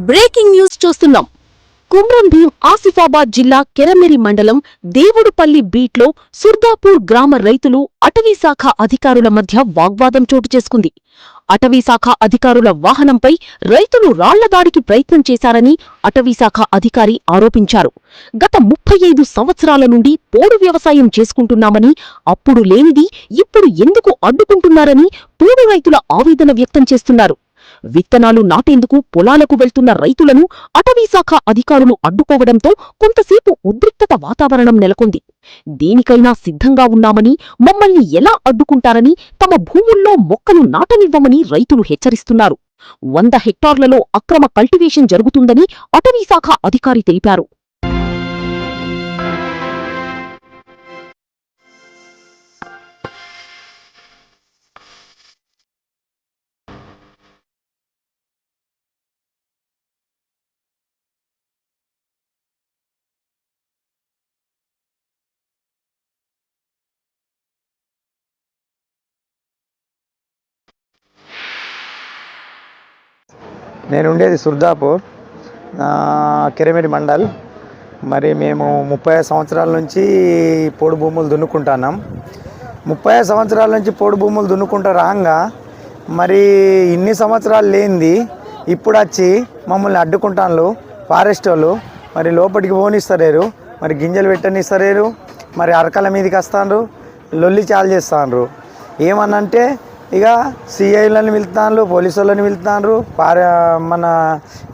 Breaking news చూస్తున్నాం. కుమ్రం భీం ఆసిఫాబాద్ జిల్లా కెరమెరి మండలం దేవుడుపల్లి బీట్లో సుర్దాపూర్ గ్రామ రైతులు అటవీశాఖ అధికారుల మధ్య వాగ్వాదం చోటు చేసుకుంది. అటవీశాఖ అధికారుల వాహనంపై రైతులు రాళ్లదాడికి ప్రయత్నం చేశారని అటవీశాఖ అధికారి ఆరోపించారు. గత 35 సంవత్సరాల నుండి పోడు వ్యవసాయం చేసుకుంటున్నామని, అప్పుడు లేనిది ఇప్పుడు ఎందుకు అడ్డుకుంటున్నారని పోడు రైతుల ఆవేదన వ్యక్తం చేస్తున్నారు. విత్తనాలు నాటేందుకు పొలాలకు వెళ్తున్న రైతులను అటవీశాఖ అధికారులు అడ్డుకోవడంతో కొంతసేపు ఉద్రిక్తత వాతావరణం నెలకొంది. దేనికైనా సిద్ధంగా ఉన్నామని, మమ్మల్ని ఎలా అడ్డుకుంటారని, తమ భూముల్లో మొక్కలు నాటనివ్వమని రైతులు హెచ్చరిస్తున్నారు. 100 హెక్టార్లలో అక్రమ కల్టివేషన్ జరుగుతుందని అటవీశాఖ అధికారి తెలిపారు. నేను ఉండేది సుర్దాపూర్ కెరమెరి మండల్. మరి మేము 30 సంవత్సరాల నుంచి పోడు భూములు దున్నుకుంటున్నాం. 30 సంవత్సరాల నుంచి పోడు భూములు దున్నుకుంటూ రాగా మరి ఇన్ని సంవత్సరాలు లేనిది ఇప్పుడు వచ్చి మమ్మల్ని అడ్డుకుంటాను ఫారెస్ట్ వాళ్ళు. మరి లోపలికి పోనిస్తలేరు, మరి గింజలు పెట్టనిస్తలేరు, మరి అరకల మీదకి వస్తాండ్రు, లొల్లి చాలు చేస్తాండ్రు. ఏమనంటే ఇక సిఐలను పిలుతాండ్రు, పోలీసు వాళ్ళని పిలుతాండ్రు, మన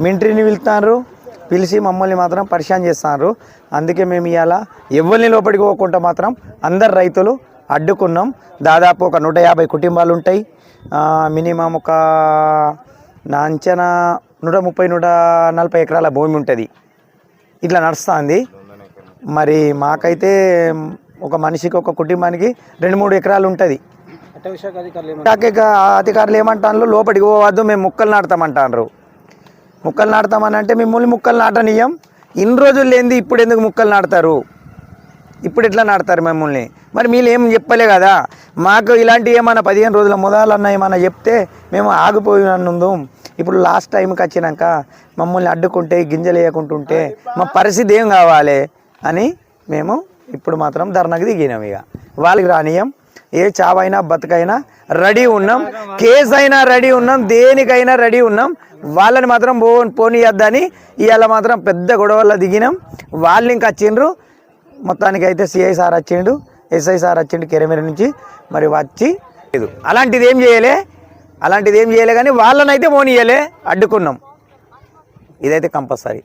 మిలిటరీని పిలిచి మమ్మల్ని మాత్రం పరిశాన్ చేస్తాండ్రు. అందుకే మేము ఇవాళ ఎవరిని లోపలికి పోకుండా మాత్రం అందరు రైతులు అడ్డుకున్నాం. దాదాపు ఒక 150 కుటుంబాలు ఉంటాయి. మినిమం ఒక నా అంచనా 130-140 ఎకరాల భూమి ఉంటుంది. ఇట్లా నడుస్తుంది. మరి మాకైతే ఒక మనిషికి, ఒక కుటుంబానికి 2-3 ఎకరాలు ఉంటుంది. అధికారులు ఏమంటారు, లోపలికి పోవద్దు, మేము ముక్కలు నాటుతామంటారు. ముక్కలు నాటుతామని అంటే మిమ్మల్ని ముక్కలు నాటనీయం. ఇన్ని రోజులు లేనిది ఇప్పుడు ఎందుకు ముక్కలు నాటుతారు? ఇప్పుడు ఎట్లా నాటుతారు మిమ్మల్ని? మరి మీరు ఏం చెప్పలే కదా మాకు. ఇలాంటి ఏమన్నా 15 రోజుల మొదలన్నా ఏమన్నా చెప్తే మేము ఆగిపోయినందు. ఇప్పుడు లాస్ట్ టైంకి వచ్చినాక మమ్మల్ని అడ్డుకుంటే, గింజలు వేయకుంటుంటే మా పరిస్థితి ఏం కావాలి అని మేము ఇప్పుడు మాత్రం ధర్నాకి దిగినాం. ఇక వాళ్ళకి రానియం. ఏ చావైనా బతుకైనా రెడీ ఉన్నాం, కేసు అయినా రెడీ ఉన్నాం, దేనికైనా రెడీ ఉన్నాం. వాళ్ళని మాత్రం పోనీయద్దని ఇవాళ మాత్రం పెద్ద గొడవల్లో దిగినాం. వాళ్ళు ఇంకా వచ్చిండ్రు. మొత్తానికి అయితే సిఐ సార్ వచ్చిండు, ఎస్ఐ సార్ వచ్చిండు కెరమెరి నుంచి. మరి వచ్చి అలాంటిది ఏం చేయలే కానీ వాళ్ళనైతే పోనీయలే, అడ్డుకున్నాం. ఇదైతే కంపల్సరీ.